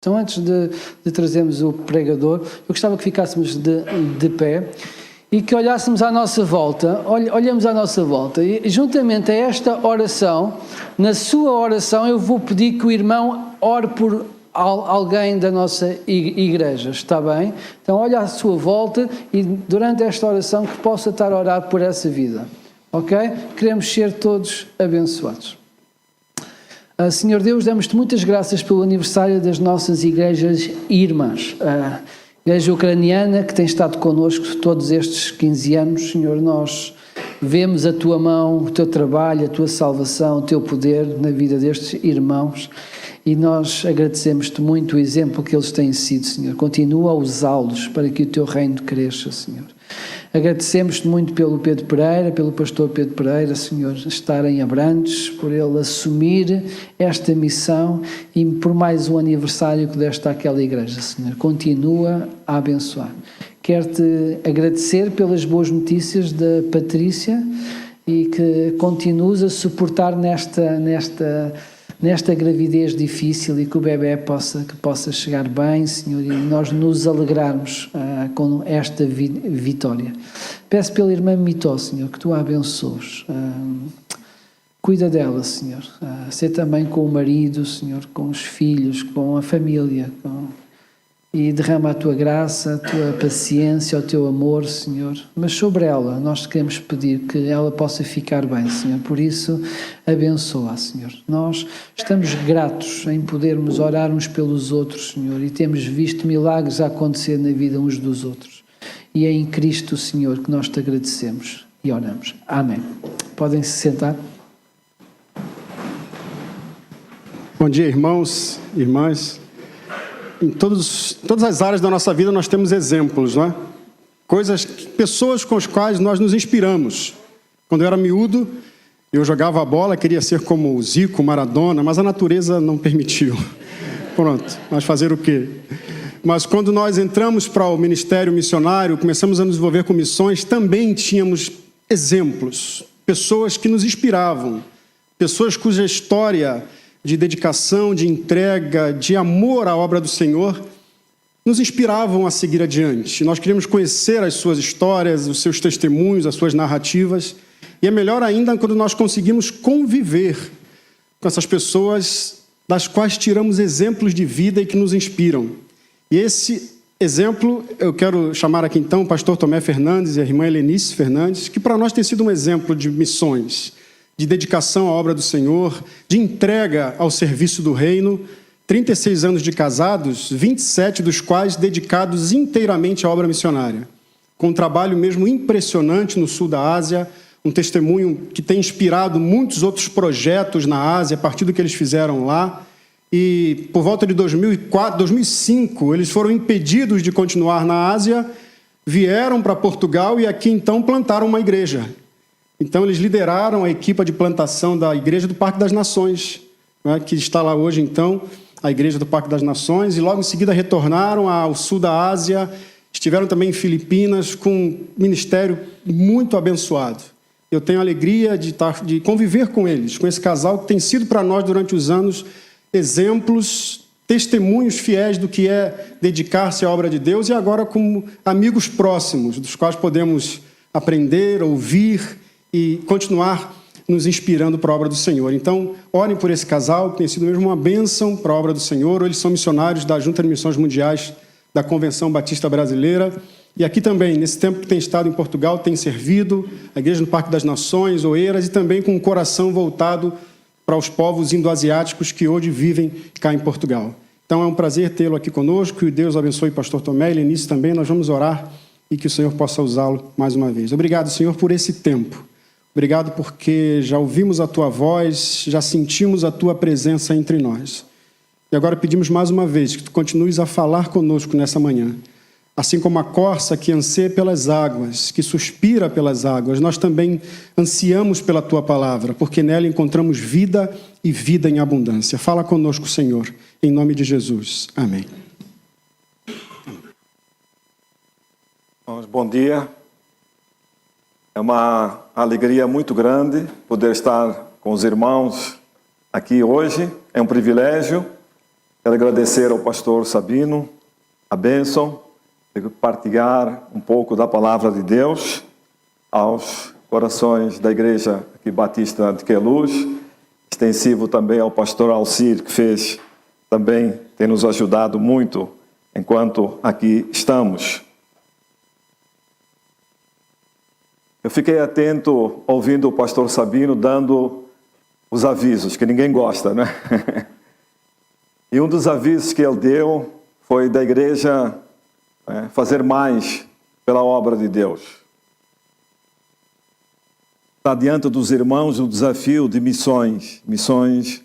Então, antes de trazermos o pregador, eu gostava que ficássemos de pé e que olhássemos à nossa volta, olhamos à nossa volta e juntamente a esta oração, na sua oração eu vou pedir que o irmão ore por alguém da nossa igreja, está bem? Então olha à sua volta e durante esta oração que possa estar a orar por essa vida, ok? Queremos ser todos abençoados. Senhor Deus, damos-te muitas graças pelo aniversário das nossas igrejas irmãs. A igreja ucraniana que tem estado connosco todos estes 15 anos, Senhor, nós vemos a tua mão, o teu trabalho, a tua salvação, o teu poder na vida destes irmãos e nós agradecemos-te muito o exemplo que eles têm sido, Senhor. Continua a usá-los para que o teu reino cresça, Senhor. Agradecemos-te muito pelo Pedro Pereira, pelo pastor Pedro Pereira, Senhor, estar em Abrantes, por ele assumir esta missão e por mais um aniversário que deste àquela igreja, Senhor. Continua a abençoar. Quero-te agradecer pelas boas notícias da Patrícia e que continues a suportar nesta gravidez difícil e que o bebê possa chegar bem, Senhor, e nós nos alegrarmos com esta vitória. Peço pela irmã Mitó, Senhor, que tu a abençoes. Cuida dela, Senhor. Ser também com o marido, Senhor, com os filhos, com a família, e derrama a tua graça, a tua paciência, o teu amor, Senhor. Mas sobre ela, nós queremos pedir que ela possa ficar bem, Senhor. Por isso, abençoa, Senhor. Nós estamos gratos em podermos orar uns pelos outros, Senhor, e temos visto milagres a acontecer na vida uns dos outros. E é em Cristo, Senhor, que nós te agradecemos e oramos. Amém. Podem se sentar. Bom dia, irmãos, irmãs. Em todas as áreas da nossa vida nós temos exemplos, não é? Pessoas com as quais nós nos inspiramos. Quando eu era miúdo, eu jogava a bola, queria ser como o Zico, Maradona, mas a natureza não permitiu. Pronto, mas fazer o quê? Mas quando nós entramos para o ministério missionário, começamos a nos envolver com missões, também tínhamos exemplos, pessoas que nos inspiravam, pessoas cuja história de dedicação, de entrega, de amor à obra do Senhor, nos inspiravam a seguir adiante. Nós queríamos conhecer as suas histórias, os seus testemunhos, as suas narrativas, e é melhor ainda quando nós conseguimos conviver com essas pessoas das quais tiramos exemplos de vida e que nos inspiram. E esse exemplo, eu quero chamar aqui então o pastor Tomé Fernandes e a irmã Helenice Fernandes, que para nós tem sido um exemplo de missões, de dedicação à obra do Senhor, de entrega ao serviço do reino, 36 anos de casados, 27 dos quais dedicados inteiramente à obra missionária, com um trabalho mesmo impressionante no sul da Ásia, um testemunho que tem inspirado muitos outros projetos na Ásia, a partir do que eles fizeram lá, e por volta de 2004, 2005, eles foram impedidos de continuar na Ásia, vieram para Portugal e aqui então plantaram uma igreja. Então, eles lideraram a equipa de plantação da Igreja do Parque das Nações, né, que está lá hoje, então, a Igreja do Parque das Nações, e logo em seguida retornaram ao sul da Ásia, estiveram também em Filipinas, com um ministério muito abençoado. Eu tenho a alegria de conviver com eles, com esse casal que tem sido para nós, durante os anos, exemplos, testemunhos fiéis do que é dedicar-se à obra de Deus, e agora como amigos próximos, dos quais podemos aprender, ouvir e continuar nos inspirando para a obra do Senhor. Então, orem por esse casal, que tem sido mesmo uma bênção para a obra do Senhor. Eles são missionários da Junta de Missões Mundiais da Convenção Batista Brasileira. E aqui também, nesse tempo que tem estado em Portugal, tem servido a Igreja no Parque das Nações, Oeiras, e também com o coração voltado para os povos indo-asiáticos que hoje vivem cá em Portugal. Então, é um prazer tê-lo aqui conosco. Que Deus abençoe o pastor Tomé e Lenice também. Nós vamos orar e que o Senhor possa usá-lo mais uma vez. Obrigado, Senhor, por esse tempo. Obrigado porque já ouvimos a Tua voz, já sentimos a Tua presença entre nós. E agora pedimos mais uma vez que Tu continues a falar conosco nessa manhã. Assim como a corça que anseia pelas águas, que suspira pelas águas, nós também ansiamos pela Tua palavra, porque nela encontramos vida e vida em abundância. Fala conosco, Senhor, em nome de Jesus. Amém. Bom dia. É uma alegria muito grande poder estar com os irmãos aqui hoje. É um privilégio. Quero agradecer ao pastor Sabino a bênção de partilhar um pouco da palavra de Deus aos corações da Igreja aqui Batista de Queluz, extensivo também ao pastor Alcir, que fez também, tem nos ajudado muito enquanto aqui estamos. Eu fiquei atento ouvindo o pastor Sabino dando os avisos, que ninguém gosta, né? E um dos avisos que ele deu foi da igreja fazer mais pela obra de Deus. Está diante dos irmãos o desafio de missões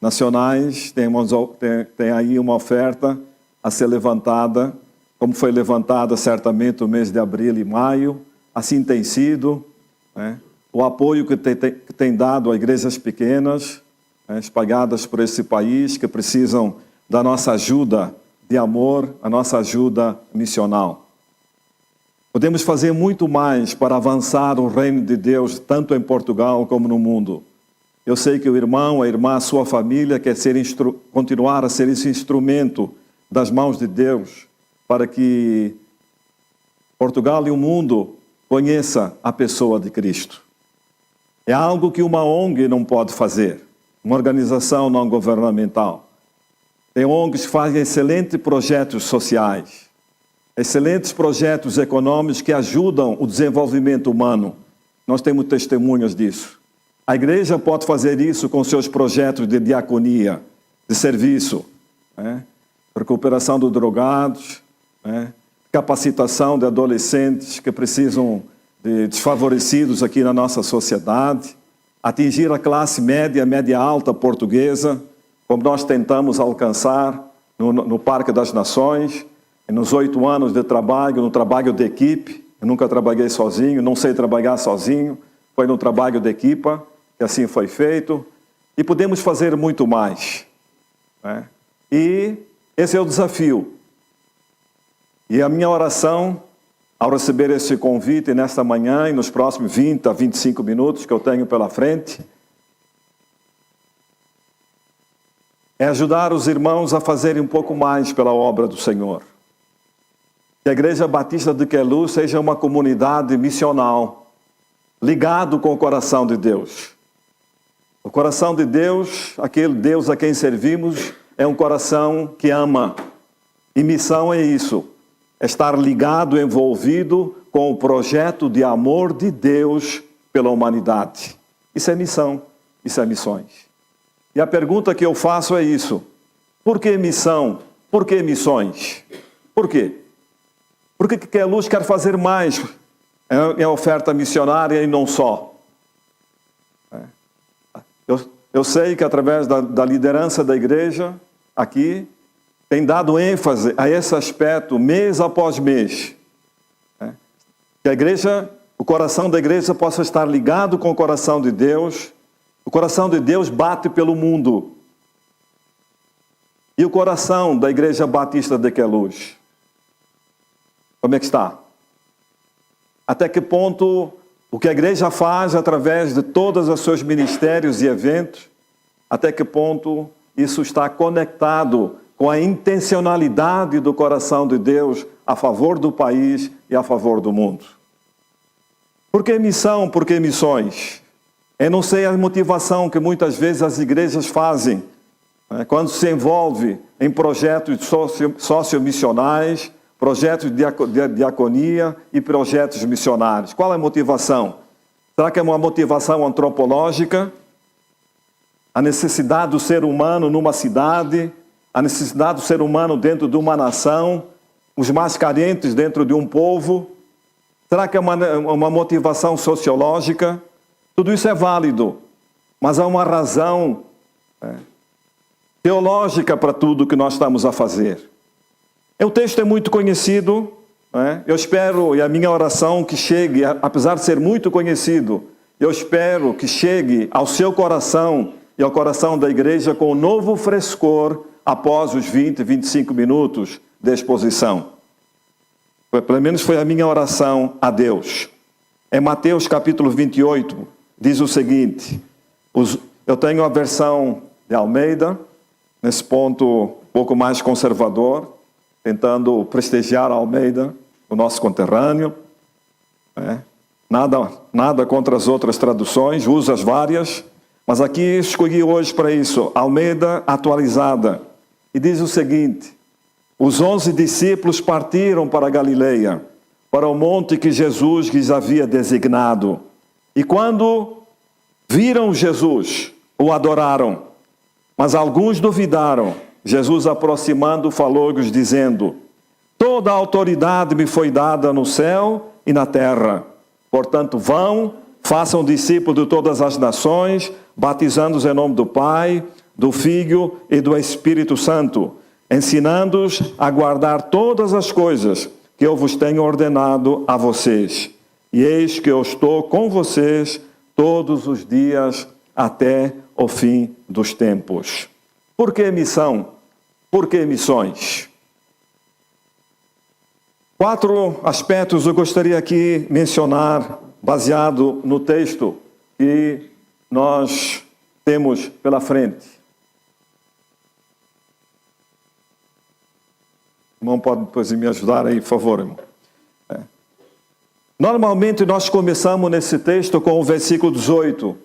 nacionais. Tem aí uma oferta a ser levantada, como foi levantada certamente no mês de abril e maio. Assim tem sido, o apoio que tem dado a igrejas pequenas, espalhadas por esse país, que precisam da nossa ajuda de amor, a nossa ajuda missional. Podemos fazer muito mais para avançar o reino de Deus, tanto em Portugal como no mundo. Eu sei que o irmão, a irmã, a sua família quer continuar a ser esse instrumento das mãos de Deus, para que Portugal e o mundo conheça a pessoa de Cristo. É algo que uma ONG não pode fazer, uma organização não governamental. Tem ONGs que fazem excelentes projetos sociais, excelentes projetos econômicos que ajudam o desenvolvimento humano. Nós temos testemunhas disso. A igreja pode fazer isso com seus projetos de diaconia, de serviço, recuperação dos drogados, capacitação de adolescentes que precisam de desfavorecidos aqui na nossa sociedade, atingir a classe média, média alta portuguesa, como nós tentamos alcançar no Parque das Nações, nos 8 anos de trabalho, no trabalho de equipe. Eu nunca trabalhei sozinho, não sei trabalhar sozinho, foi no trabalho de equipa que assim foi feito, e podemos fazer muito mais. E esse é o desafio. E a minha oração, ao receber esse convite nesta manhã e nos próximos 20 a 25 minutos que eu tenho pela frente, é ajudar os irmãos a fazerem um pouco mais pela obra do Senhor. Que a Igreja Batista de Queluz seja uma comunidade missional, ligado com o coração de Deus. O coração de Deus, aquele Deus a quem servimos, é um coração que ama. E missão é isso. É estar ligado, envolvido com o projeto de amor de Deus pela humanidade. Isso é missão, isso é missões. E a pergunta que eu faço é isso: por que missão? Por que missões? Por quê? Por que Queluz quer fazer mais em oferta missionária e não só? Eu sei que através da liderança da igreja aqui, tem dado ênfase a esse aspecto mês após mês. Que a igreja, o coração da igreja possa estar ligado com o coração de Deus. O coração de Deus bate pelo mundo. E o coração da Igreja Batista de Queluz? Como é que está? Até que ponto o que a igreja faz através de todos os seus ministérios e eventos, até que ponto isso está conectado com a intencionalidade do coração de Deus a favor do país e a favor do mundo? Por que missão? Por que missões? Eu não sei a motivação que muitas vezes as igrejas fazem quando se envolve em projetos sociomissionais, projetos de diaconia e projetos missionários. Qual é a motivação? Será que é uma motivação antropológica? A necessidade do ser humano numa cidade, a necessidade do ser humano dentro de uma nação, os mais carentes dentro de um povo? Será que é uma motivação sociológica? Tudo isso é válido, mas há uma razão teológica para tudo que nós estamos a fazer. O texto é muito conhecido, eu espero, e a minha oração que chegue, apesar de ser muito conhecido, eu espero que chegue ao seu coração e ao coração da igreja com um novo frescor após os 20, 25 minutos de exposição. Pelo menos foi a minha oração a Deus. Em Mateus capítulo 28, diz o seguinte, eu tenho a versão de Almeida, nesse ponto um pouco mais conservador, tentando prestigiar Almeida, o nosso conterrâneo. Nada contra as outras traduções, uso as várias, mas aqui escolhi hoje para isso, Almeida atualizada. E diz o seguinte: os 11 discípulos partiram para a Galileia, para o monte que Jesus lhes havia designado. E quando viram Jesus, o adoraram, mas alguns duvidaram. Jesus, aproximando, falou-lhes, dizendo: toda a autoridade me foi dada no céu e na terra. Portanto, vão, façam discípulos de todas as nações, batizando-os em nome do Pai, do Filho e do Espírito Santo, ensinando-os a guardar todas as coisas que eu vos tenho ordenado a vocês. E eis que eu estou com vocês todos os dias até o fim dos tempos. Por que missão? Por que missões? 4 aspectos eu gostaria aqui mencionar, baseado no texto que nós temos pela frente. O irmão pode depois me ajudar aí, por favor, irmão. Normalmente nós começamos nesse texto com o versículo 18.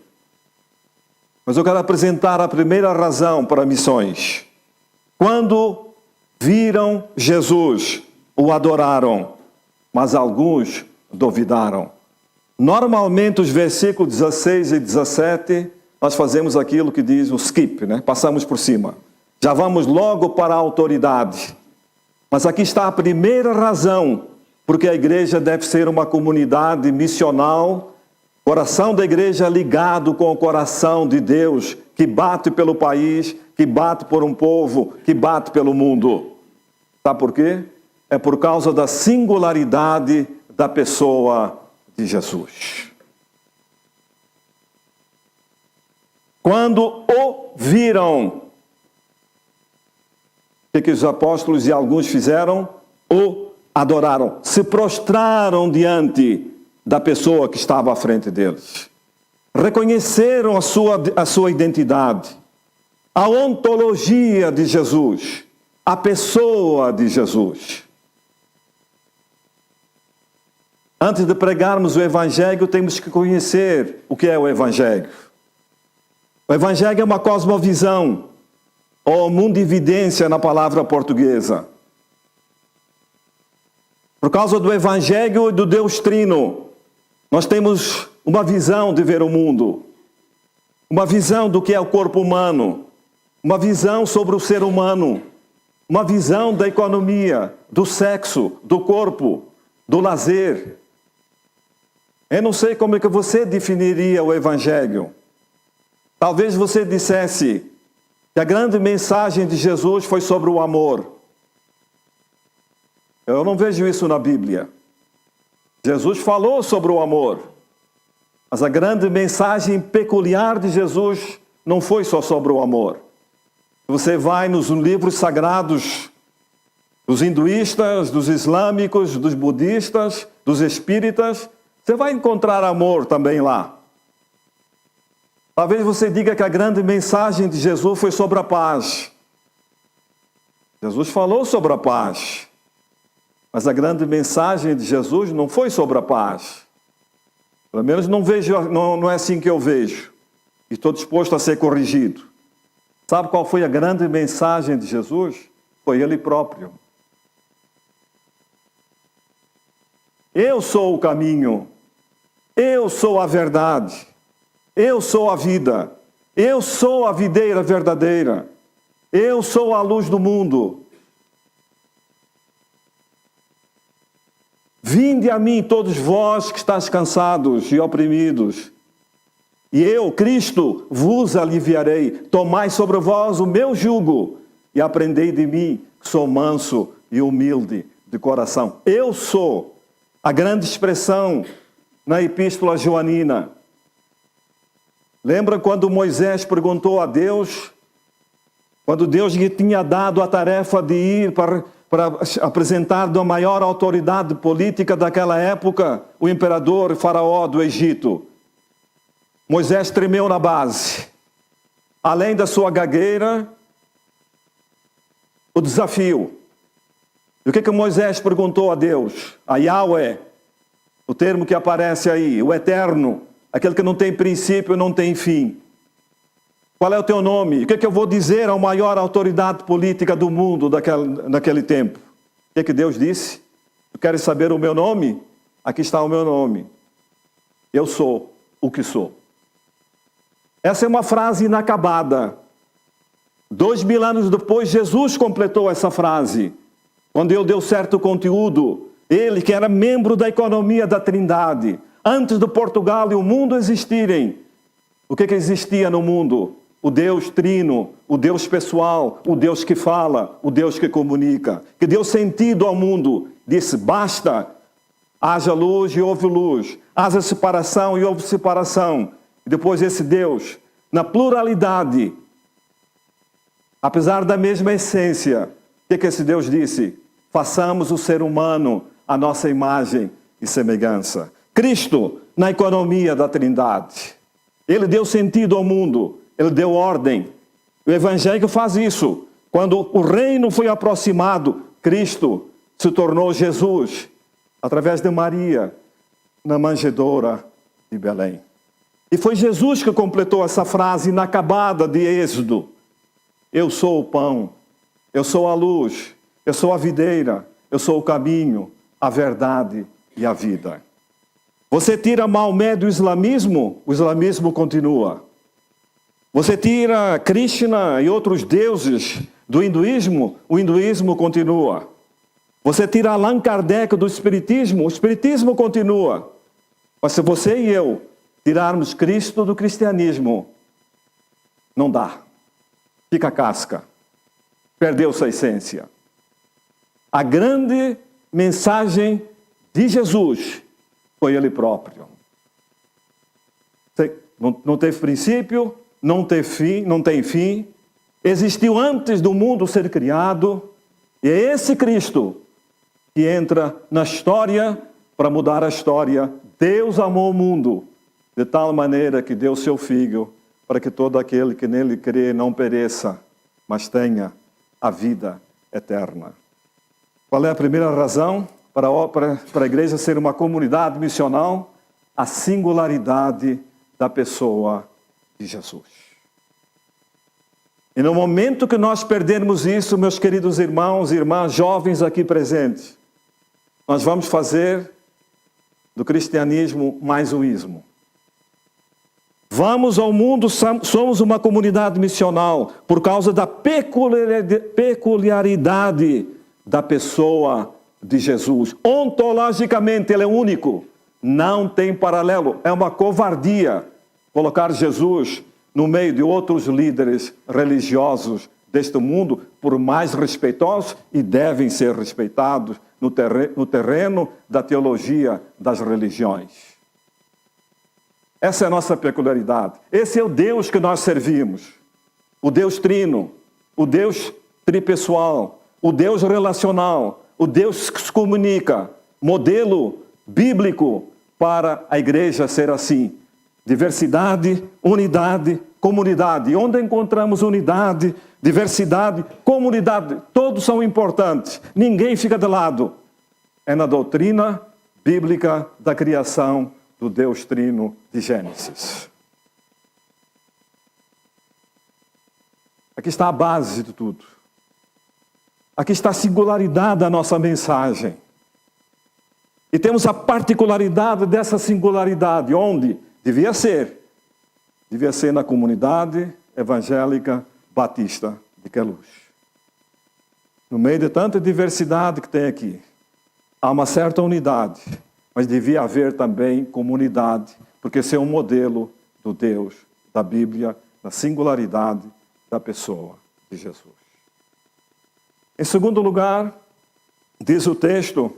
Mas eu quero apresentar a primeira razão para missões. Quando viram Jesus, o adoraram, mas alguns duvidaram. Normalmente os versículos 16 e 17, nós fazemos aquilo que diz o skip, né? Passamos por cima. Já vamos logo para a autoridade. Mas aqui está a primeira razão, porque a igreja deve ser uma comunidade missional, coração da igreja ligado com o coração de Deus, que bate pelo país, que bate por um povo, que bate pelo mundo. Sabe por quê? É por causa da singularidade da pessoa de Jesus. Quando o viram, o que os apóstolos e alguns fizeram? O adoraram, se prostraram diante da pessoa que estava à frente deles. Reconheceram a sua identidade, a ontologia de Jesus, a pessoa de Jesus. Antes de pregarmos o Evangelho, temos que conhecer o que é o Evangelho. O Evangelho é uma cosmovisão, ou mundividência na palavra portuguesa. Por causa do Evangelho e do Deus Trino, nós temos uma visão de ver o mundo, uma visão do que é o corpo humano, uma visão sobre o ser humano, uma visão da economia, do sexo, do corpo, do lazer. Eu não sei como é que você definiria o Evangelho. Talvez você dissesse que a grande mensagem de Jesus foi sobre o amor. Eu não vejo isso na Bíblia. Jesus falou sobre o amor, mas a grande mensagem peculiar de Jesus não foi só sobre o amor. Você vai nos livros sagrados dos hinduístas, dos islâmicos, dos budistas, dos espíritas, você vai encontrar amor também lá. Talvez você diga que a grande mensagem de Jesus foi sobre a paz. Jesus falou sobre a paz. Mas a grande mensagem de Jesus não foi sobre a paz. Pelo menos não é assim que eu vejo. E estou disposto a ser corrigido. Sabe qual foi a grande mensagem de Jesus? Foi Ele próprio. Eu sou o caminho. Eu sou a verdade. Eu sou a vida. Eu sou a videira verdadeira. Eu sou a luz do mundo. Vinde a mim todos vós que estáis cansados e oprimidos, e eu, Cristo, vos aliviarei. Tomai sobre vós o meu jugo e aprendei de mim, que sou manso e humilde de coração. Eu sou a grande expressão na Epístola Joanina. Lembra quando Moisés perguntou a Deus, quando Deus lhe tinha dado a tarefa de ir para apresentar da maior autoridade política daquela época, o imperador Faraó do Egito. Moisés tremeu na base. Além da sua gagueira, o desafio. E o que Moisés perguntou a Deus? A Yahweh, o termo que aparece aí, o eterno, aquele que não tem princípio e não tem fim. Qual é o teu nome? O que eu vou dizer à maior autoridade política do mundo naquele tempo? O que Deus disse? Tu queres saber o meu nome? Aqui está o meu nome. Eu sou o que sou. Essa é uma frase inacabada. 2000 anos depois, Jesus completou essa frase. Quando ele deu certo conteúdo, ele que era membro da economia da Trindade, antes de Portugal e o mundo existirem, o que existia no mundo? O Deus trino, o Deus pessoal, o Deus que fala, o Deus que comunica, que deu sentido ao mundo, disse basta, haja luz e houve luz, haja separação e houve separação. E depois esse Deus, na pluralidade, apesar da mesma essência, o que esse Deus disse? Façamos o ser humano a nossa imagem e semelhança. Cristo, na economia da Trindade, ele deu sentido ao mundo, ele deu ordem. O Evangelho faz isso. Quando o reino foi aproximado, Cristo se tornou Jesus, através de Maria, na manjedoura de Belém. E foi Jesus que completou essa frase inacabada de Êxodo. Eu sou o pão, eu sou a luz, eu sou a videira, eu sou o caminho, a verdade e a vida. Você tira Maomé do islamismo, o islamismo continua. Você tira Krishna e outros deuses do hinduísmo, o hinduísmo continua. Você tira Allan Kardec do espiritismo, o espiritismo continua. Mas se você e eu tirarmos Cristo do cristianismo, não dá. Fica casca. Perdeu sua essência. A grande mensagem de Jesus foi Ele próprio. Não teve princípio, não tem fim. Existiu antes do mundo ser criado. E é esse Cristo que entra na história para mudar a história. Deus amou o mundo de tal maneira que deu seu Filho para que todo aquele que nele crê não pereça, mas tenha a vida eterna. Qual é a primeira razão para a igreja ser uma comunidade missional? A singularidade da pessoa de Jesus. E no momento que nós perdermos isso, meus queridos irmãos e irmãs, jovens aqui presentes, nós vamos fazer do cristianismo mais um ismo. Vamos ao mundo, somos uma comunidade missional por causa da peculiaridade da pessoa de Jesus. Ontologicamente ele é único, não tem paralelo. É uma covardia colocar Jesus no meio de outros líderes religiosos deste mundo, por mais respeitosos, e devem ser respeitados no terreno da teologia das religiões. Essa é a nossa peculiaridade. Esse é o Deus que nós servimos. O Deus trino, o Deus tripessoal, o Deus relacional, o Deus que se comunica. Modelo bíblico para a igreja ser assim. Diversidade, unidade, comunidade. E onde encontramos unidade, diversidade, comunidade, todos são importantes. Ninguém fica de lado. É na doutrina bíblica da criação do Deus Trino de Gênesis. Aqui está a base de tudo. Aqui está a singularidade da nossa mensagem. E temos a particularidade dessa singularidade, onde devia ser na comunidade evangélica batista de Queluz. No meio de tanta diversidade que tem aqui, há uma certa unidade, mas devia haver também comunidade, porque esse é um modelo do Deus da Bíblia, da singularidade da pessoa de Jesus. Em segundo lugar, diz o texto,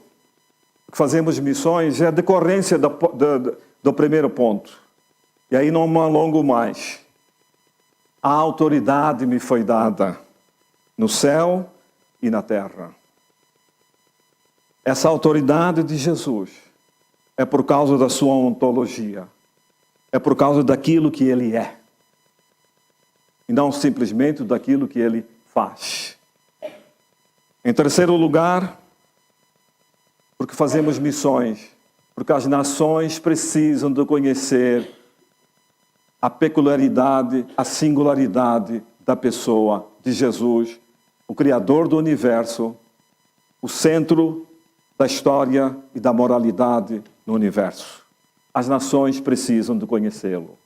que fazemos missões, é a decorrência do primeiro ponto. E aí não me alongo mais. A autoridade me foi dada no céu e na terra. Essa autoridade de Jesus é por causa da sua ontologia. É por causa daquilo que ele é. E não simplesmente daquilo que ele faz. Em terceiro lugar, porque fazemos missões, porque as nações precisam de conhecer a peculiaridade, a singularidade da pessoa de Jesus, o Criador do universo, o centro da história e da moralidade no universo. As nações precisam de conhecê-lo.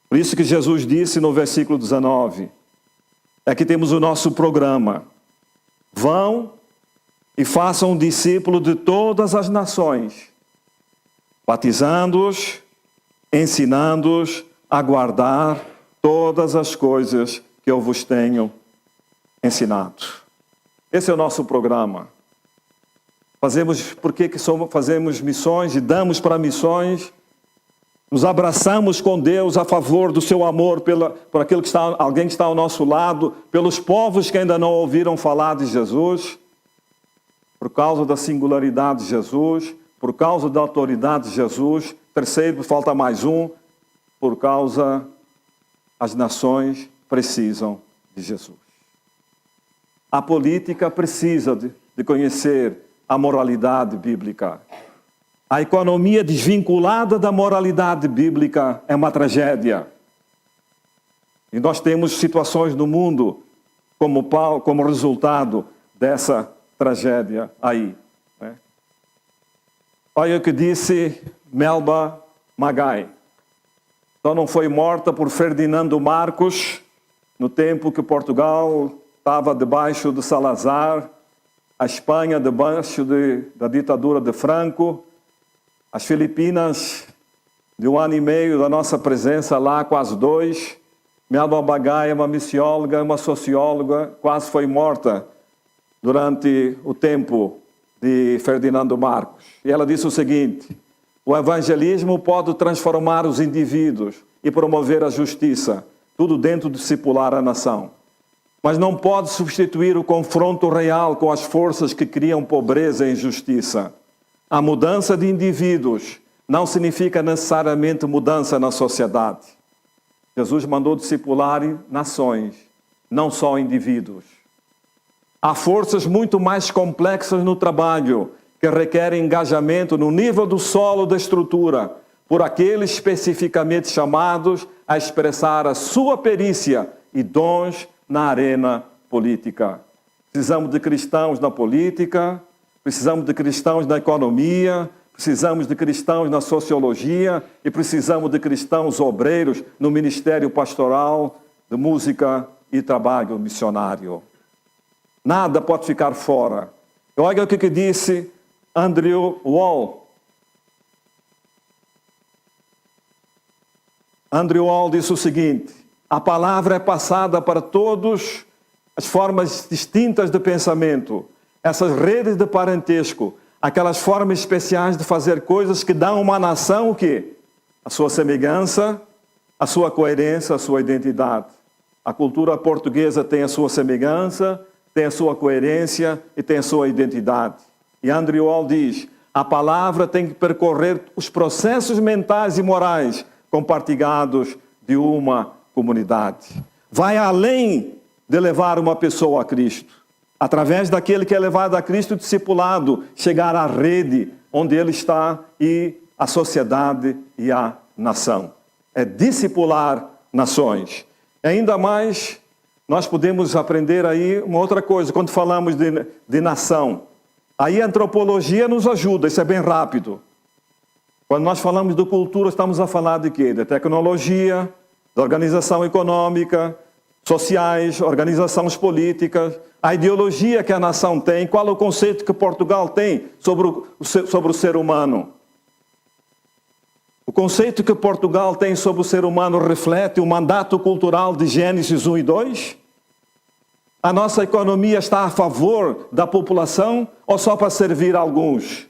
Por isso que Jesus disse no versículo 19, é que temos o nosso programa. Vão e façam um discípulo de todas as nações, batizando-os, ensinando-os a guardar todas as coisas que eu vos tenho ensinado. Esse é o nosso programa. Por que fazemos missões e damos para missões? Nos abraçamos com Deus a favor do seu amor por aquele que alguém que está ao nosso lado, pelos povos que ainda não ouviram falar de Jesus, por causa da singularidade de Jesus, por causa da autoridade de Jesus. Terceiro, falta mais um, por causa as nações precisam de Jesus. A política precisa de conhecer a moralidade bíblica. A economia desvinculada da moralidade bíblica é uma tragédia. E nós temos situações no mundo como resultado dessa tragédia aí. Né? Olha o que disse Melba Magai. Só não foi morta por Ferdinando Marcos, no tempo que Portugal estava debaixo de Salazar, a Espanha debaixo da ditadura de Franco, as Filipinas, de 1 ano e meio da nossa presença lá, quase 2. Melba Magai é uma missióloga, uma socióloga, quase foi morta durante o tempo de Ferdinando Marcos. E ela disse o seguinte: o evangelismo pode transformar os indivíduos e promover a justiça, tudo dentro de discipular a nação. Mas não pode substituir o confronto real com as forças que criam pobreza e injustiça. A mudança de indivíduos não significa necessariamente mudança na sociedade. Jesus mandou discipular nações, não só indivíduos. Há forças muito mais complexas no trabalho que requerem engajamento no nível do solo da estrutura, por aqueles especificamente chamados a expressar a sua perícia e dons na arena política. Precisamos de cristãos na política, precisamos de cristãos na economia, precisamos de cristãos na sociologia e precisamos de cristãos obreiros no ministério pastoral, de música e trabalho missionário. Nada pode ficar fora. Olha o que disse Andrew Wall. Andrew Wall disse o seguinte: a palavra é passada para todas as formas distintas de pensamento, essas redes de parentesco, aquelas formas especiais de fazer coisas que dão a uma nação o quê? A sua semelhança, a sua coerência, a sua identidade. A cultura portuguesa tem a sua semelhança, tem a sua coerência e tem a sua identidade. E Andrew Wall diz: a palavra tem que percorrer os processos mentais e morais compartilhados de uma comunidade. Vai além de levar uma pessoa a Cristo. Através daquele que é levado a Cristo, discipulado, chegar à rede onde ele está e a sociedade e a nação. É discipular nações. E ainda mais, nós podemos aprender aí uma outra coisa, quando falamos de nação. Aí a antropologia nos ajuda, isso é bem rápido. Quando nós falamos de cultura, estamos a falar de quê? De tecnologia, de organização econômica, sociais, organizações políticas, a ideologia que a nação tem, qual é o conceito que Portugal tem sobre o ser humano. O conceito que Portugal tem sobre o ser humano reflete o mandato cultural de Gênesis 1 e 2? A nossa economia está a favor da população ou só para servir a alguns?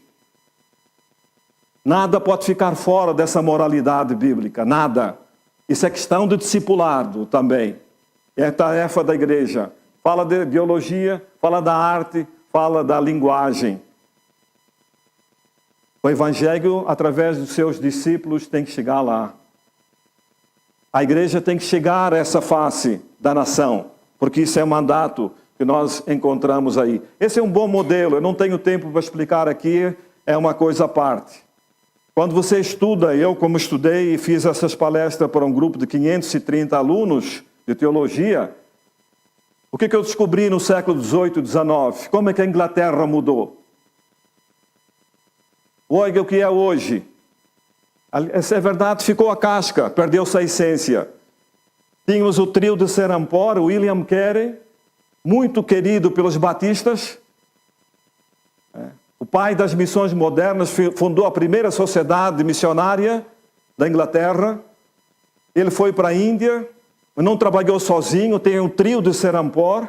Nada pode ficar fora dessa moralidade bíblica, nada. Isso é questão de discipulado também. É tarefa da igreja. Fala de biologia, fala da arte, fala da linguagem. O evangelho, através dos seus discípulos, tem que chegar lá. A igreja tem que chegar a essa face da nação, porque isso é mandato que nós encontramos aí. Esse é um bom modelo, eu não tenho tempo para explicar aqui, é uma coisa à parte. Quando você estuda, eu como estudei e fiz essas palestras para um grupo de 530 alunos de teologia, o que eu descobri no século XVIII e XIX? Como é que a Inglaterra mudou? Olha o que é hoje. Essa é verdade, ficou a casca, perdeu-se a essência. Tínhamos o trio de Serampore, William Carey, muito querido pelos batistas. O pai das missões modernas, fundou a primeira sociedade missionária da Inglaterra. Ele foi para a Índia, não trabalhou sozinho, tem um trio de Serampore.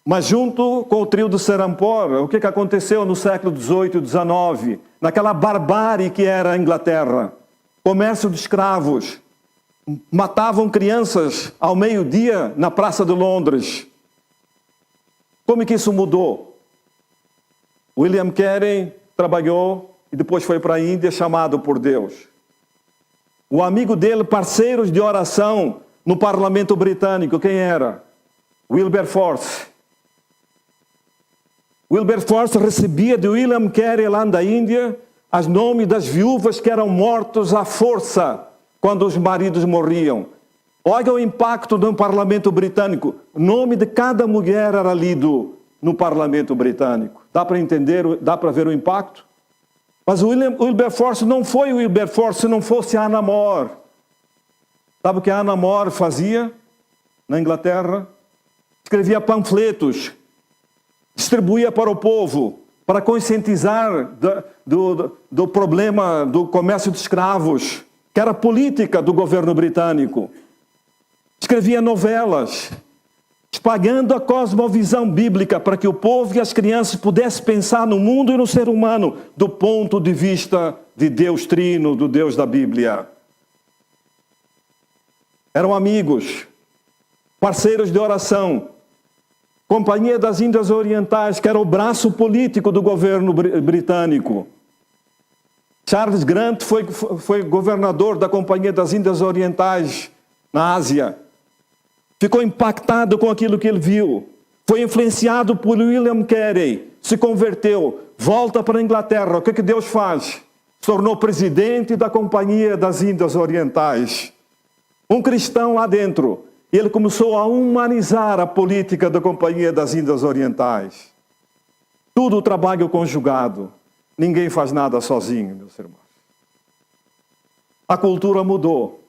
Mas junto com o trio de Serampore, o que aconteceu no século XVIII e XIX? Naquela barbárie que era a Inglaterra. Comércio de escravos. Matavam crianças ao meio-dia na Praça de Londres. Como é que isso mudou? William Carey trabalhou e depois foi para a Índia, chamado por Deus. O amigo dele, parceiros de oração no parlamento britânico, quem era? Wilberforce. Wilberforce recebia de William Carey lá da Índia os nomes das viúvas que eram mortos à força quando os maridos morriam. Olha o impacto no parlamento britânico. O nome de cada mulher era lido no parlamento britânico. Dá para entender, dá para ver o impacto? Mas o Wilberforce não foi o Wilberforce se não fosse a Anna More. Sabe o que a Anna More fazia na Inglaterra? Escrevia panfletos, distribuía para o povo, para conscientizar do problema do comércio de escravos, que era política do governo britânico. Escrevia novelas, espalhando a cosmovisão bíblica para que o povo e as crianças pudessem pensar no mundo e no ser humano do ponto de vista de Deus Trino, do Deus da Bíblia. Eram amigos, parceiros de oração. Companhia das Índias Orientais, que era o braço político do governo britânico. Charles Grant foi governador da Companhia das Índias Orientais na Ásia. Ficou impactado com aquilo que ele viu. Foi influenciado por William Carey. Se converteu. Volta para a Inglaterra. O que Deus faz? Se tornou presidente da Companhia das Índias Orientais. Um cristão lá dentro. E ele começou a humanizar a política da Companhia das Índias Orientais. Tudo trabalho conjugado. Ninguém faz nada sozinho, meus irmãos. A cultura mudou.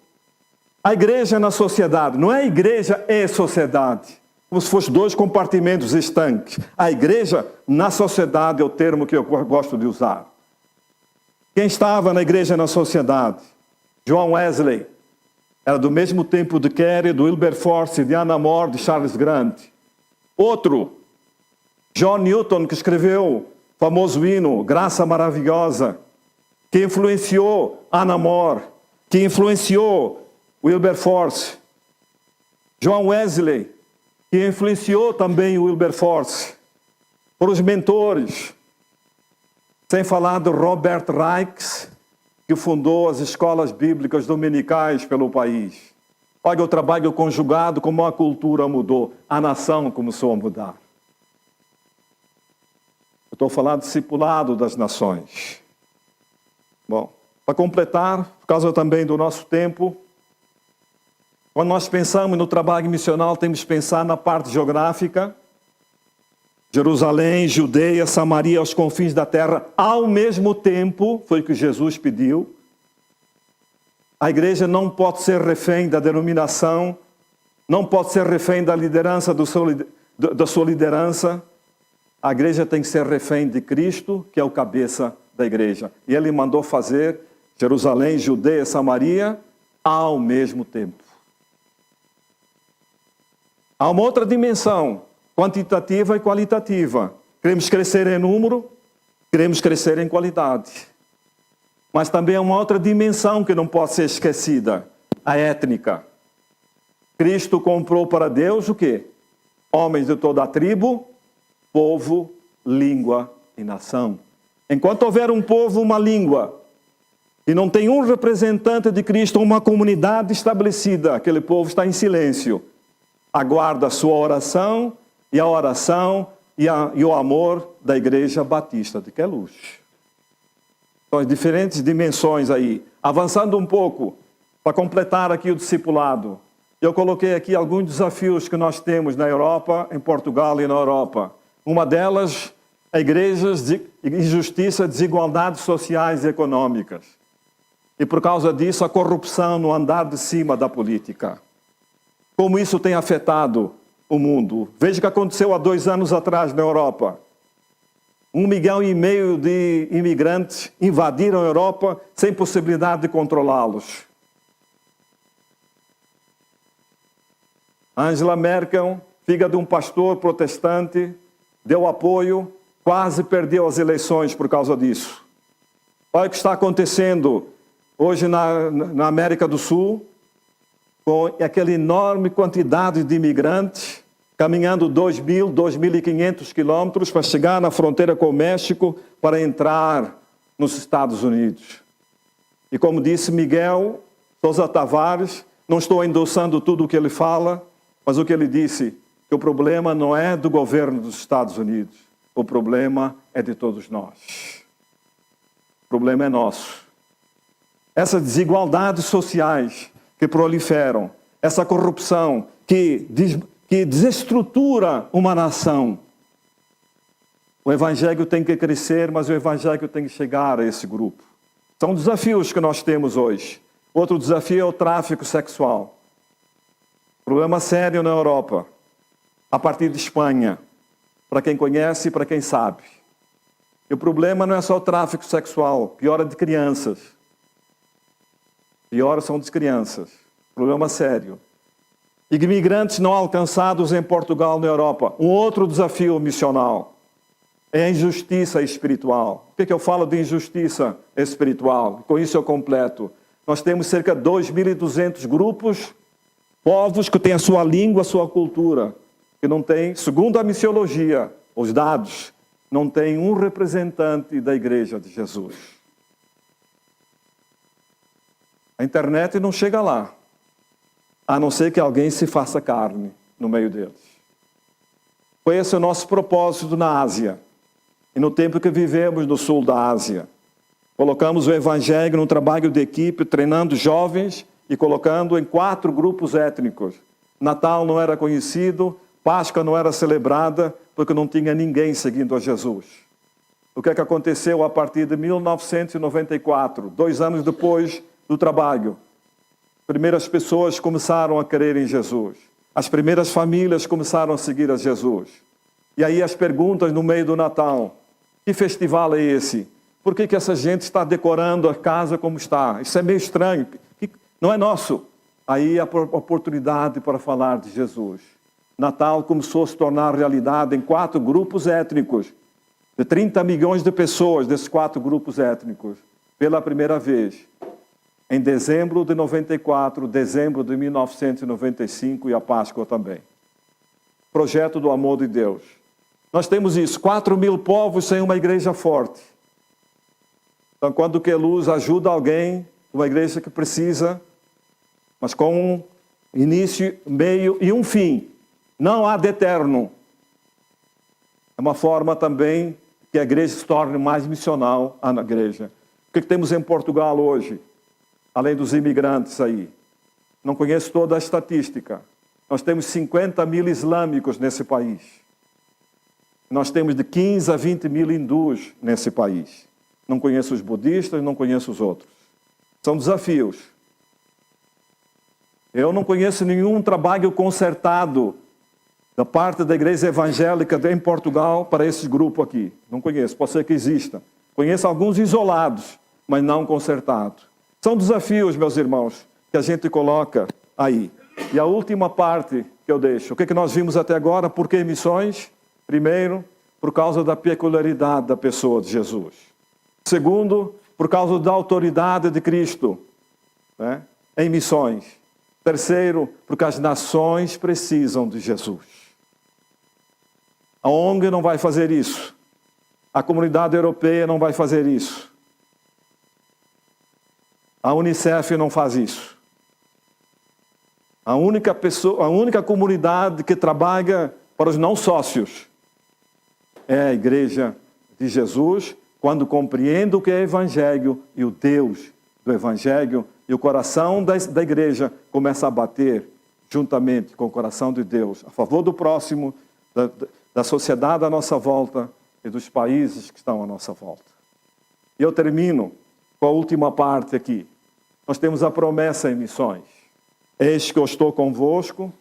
A igreja na sociedade, não é igreja e sociedade, como se fossem dois compartimentos estanques. A igreja na sociedade é o termo que eu gosto de usar. Quem estava na igreja na sociedade? John Wesley, era do mesmo tempo de Carey, do Wilberforce, de Anna More, de Charles Grant. Outro, John Newton, que escreveu o famoso hino, Graça Maravilhosa, que influenciou Anna More, que influenciou Wilberforce. John Wesley, que influenciou também o Wilberforce. Por os mentores. Sem falar de Robert Reich, que fundou as escolas bíblicas dominicais pelo país. Olha o trabalho conjugado, como a cultura mudou. A nação começou a mudar. Eu estou falando do discipulado das nações. Bom, para completar, por causa também do nosso tempo, quando nós pensamos no trabalho missional, temos que pensar na parte geográfica. Jerusalém, Judeia, Samaria, aos confins da terra, ao mesmo tempo, foi o que Jesus pediu. A igreja não pode ser refém da denominação, não pode ser refém da liderança da sua liderança. A igreja tem que ser refém de Cristo, que é o cabeça da igreja. E ele mandou fazer Jerusalém, Judeia, Samaria, ao mesmo tempo. Há uma outra dimensão, quantitativa e qualitativa. Queremos crescer em número, queremos crescer em qualidade. Mas também há uma outra dimensão que não pode ser esquecida, a étnica. Cristo comprou para Deus o quê? Homens de toda a tribo, povo, língua e nação. Enquanto houver um povo, uma língua, e não tem um representante de Cristo, uma comunidade estabelecida, aquele povo está em silêncio. Aguarda a sua oração e a oração e o amor da Igreja Batista de Queluz. Então, as diferentes dimensões aí. Avançando um pouco, para completar aqui o discipulado, eu coloquei aqui alguns desafios que nós temos na Europa, em Portugal e na Europa. Uma delas é igrejas de injustiça, desigualdades sociais e econômicas. E por causa disso, a corrupção no andar de cima da política. Como isso tem afetado o mundo. Veja o que aconteceu há 2 anos atrás na Europa. 1,5 milhão de imigrantes invadiram a Europa sem possibilidade de controlá-los. Angela Merkel, filha de um pastor protestante, deu apoio, quase perdeu as eleições por causa disso. Olha o que está acontecendo hoje na América do Sul, com aquela enorme quantidade de imigrantes, caminhando 2.000, 2.500 quilômetros para chegar na fronteira com o México, para entrar nos Estados Unidos. E como disse Miguel Sousa Tavares, não estou endossando tudo o que ele fala, mas o que ele disse, que o problema não é do governo dos Estados Unidos, o problema é de todos nós. O problema é nosso. Essas desigualdades sociais que proliferam, essa corrupção que desestrutura uma nação. O Evangelho tem que crescer, mas o Evangelho tem que chegar a esse grupo. São desafios que nós temos hoje. Outro desafio é o tráfico sexual. Problema sério na Europa, a partir de Espanha, para quem conhece e para quem sabe. E o problema não é só o tráfico sexual, pior é de crianças. Pior são das crianças. Problema sério. Imigrantes não alcançados em Portugal, na Europa. Um outro desafio missional é a injustiça espiritual. Por que eu falo de injustiça espiritual? Com isso eu completo. Nós temos cerca de 2.200 grupos, povos que têm a sua língua, a sua cultura, que não tem, segundo a missiologia, os dados, não tem um representante da Igreja de Jesus. A internet não chega lá, a não ser que alguém se faça carne no meio deles. Foi esse o nosso propósito na Ásia. E no tempo que vivemos no sul da Ásia, colocamos o Evangelho num trabalho de equipe, treinando jovens e colocando em 4 grupos étnicos. Natal não era conhecido, Páscoa não era celebrada, porque não tinha ninguém seguindo a Jesus. O que é que aconteceu a partir de 1994, 2 anos depois do trabalho? Primeiras pessoas começaram a crer em Jesus. As primeiras famílias começaram a seguir a Jesus. E aí as perguntas no meio do Natal. Que festival é esse? Por que essa gente está decorando a casa como está? Isso é meio estranho. Não é nosso. Aí a oportunidade para falar de Jesus. Natal começou a se tornar realidade em 4 grupos étnicos. De 30 milhões de pessoas desses 4 grupos étnicos. Pela primeira vez. Em dezembro de 94, dezembro de 1995 e a Páscoa também. Projeto do amor de Deus. Nós temos isso, 4.000 povos sem uma igreja forte. Então, quando o Queluz ajuda alguém, uma igreja que precisa, mas com um início, meio e um fim. Não há de eterno. É uma forma também que a igreja se torne mais missional na igreja. O que temos em Portugal hoje? Além dos imigrantes aí. Não conheço toda a estatística. Nós temos 50 mil islâmicos nesse país. Nós temos de 15 a 20 mil hindus nesse país. Não conheço os budistas, não conheço os outros. São desafios. Eu não conheço nenhum trabalho concertado da parte da igreja evangélica em Portugal para esse grupo aqui. Não conheço, pode ser que exista. Conheço alguns isolados, mas não concertados. São desafios, meus irmãos, que a gente coloca aí. E a última parte que eu deixo. O que nós vimos até agora? Por que missões? Primeiro, por causa da peculiaridade da pessoa de Jesus. Segundo, por causa da autoridade de Cristo, né, em missões. Terceiro, porque as nações precisam de Jesus. A ONG não vai fazer isso. A comunidade europeia não vai fazer isso. A Unicef não faz isso. A única comunidade que trabalha para os não sócios. É a igreja de Jesus, quando compreende o que é Evangelho e o Deus do Evangelho, e o coração da igreja começa a bater juntamente com o coração de Deus, a favor do próximo, da sociedade à nossa volta e dos países que estão à nossa volta. E eu termino com a última parte aqui. Nós temos a promessa em missões. Eis que eu estou convosco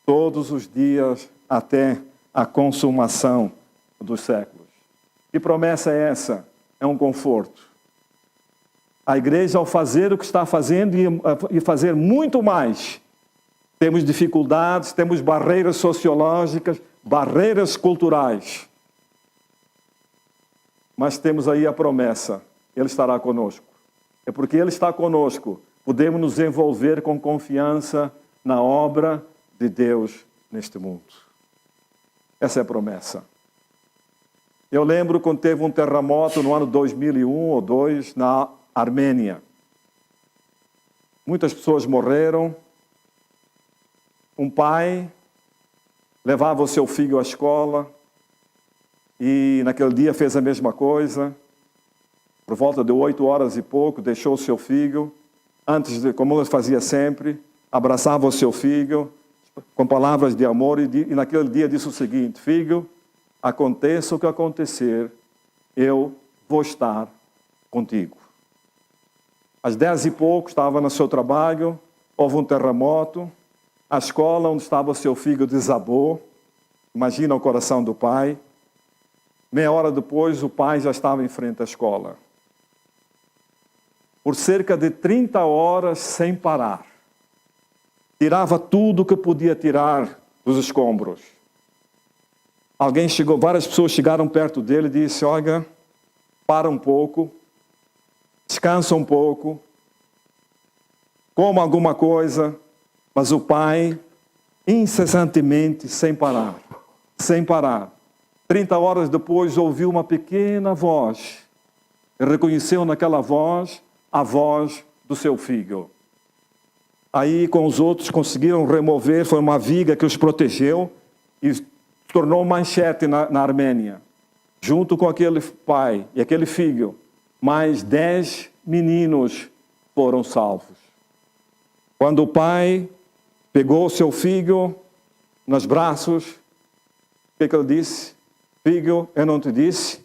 todos os dias até a consumação dos séculos. Que promessa é essa? É um conforto. A igreja, ao fazer o que está fazendo e fazer muito mais, temos dificuldades, temos barreiras sociológicas, barreiras culturais. Mas temos aí a promessa, Ele estará conosco. É porque Ele está conosco, podemos nos envolver com confiança na obra de Deus neste mundo. Essa é a promessa. Eu lembro quando teve um terremoto no ano 2001 ou 2002 na Armênia. Muitas pessoas morreram. Um pai levava o seu filho à escola e naquele dia fez a mesma coisa. Por volta de 8 horas e pouco, deixou o seu filho, como ele fazia sempre, abraçava o seu filho com palavras de amor e naquele dia disse o seguinte: filho, aconteça o que acontecer, eu vou estar contigo. Às 10 e pouco, estava no seu trabalho, houve um terremoto, a escola onde estava o seu filho desabou. Imagina o coração do pai. Meia hora depois, o pai já estava em frente à escola. Por cerca de 30 horas sem parar. Tirava tudo o que podia tirar dos escombros. Várias pessoas chegaram perto dele e disse: olha, para um pouco, descansa um pouco, coma alguma coisa. Mas o pai, incessantemente, sem parar, 30 horas depois, ouviu uma pequena voz. E reconheceu naquela voz a voz do seu filho. Aí, com os outros, conseguiram remover, foi uma viga que os protegeu e tornou manchete na Armênia. Junto com aquele pai e aquele filho, mais 10 meninos foram salvos. Quando o pai pegou o seu filho nos braços, o que ele disse? Filho, eu não te disse?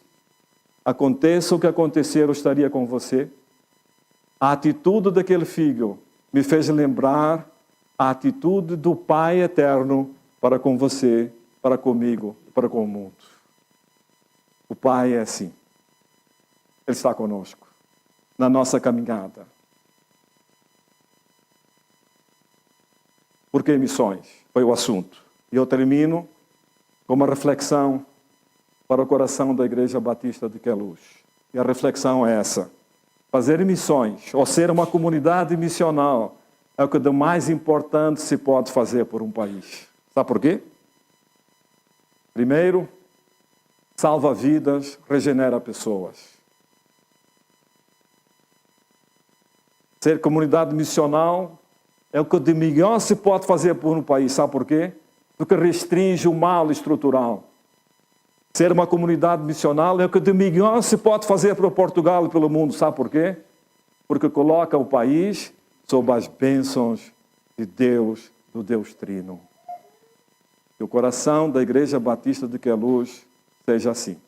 Aconteça o que acontecer, eu estaria com você. A atitude daquele filho me fez lembrar a atitude do Pai eterno para com você, para comigo, para com o mundo. O Pai é assim. Ele está conosco na nossa caminhada. Por que missões? Foi o assunto. E eu termino com uma reflexão para o coração da Igreja Batista de Queluz. E a reflexão é essa: fazer missões, ou ser uma comunidade missional, é o que de mais importante se pode fazer por um país. Sabe por quê? Primeiro, salva vidas, regenera pessoas. Ser comunidade missional é o que de melhor se pode fazer por um país. Sabe por quê? Porque restringe o mal estrutural. Ser uma comunidade missional é o que de melhor se pode fazer para Portugal e pelo mundo. Sabe por quê? Porque coloca o país sob as bênçãos de Deus, do Deus Trino. Que o coração da Igreja Batista de Queluz seja assim,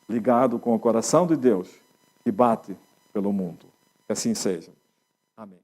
ligado com o coração de Deus que bate pelo mundo. Que assim seja. Amém.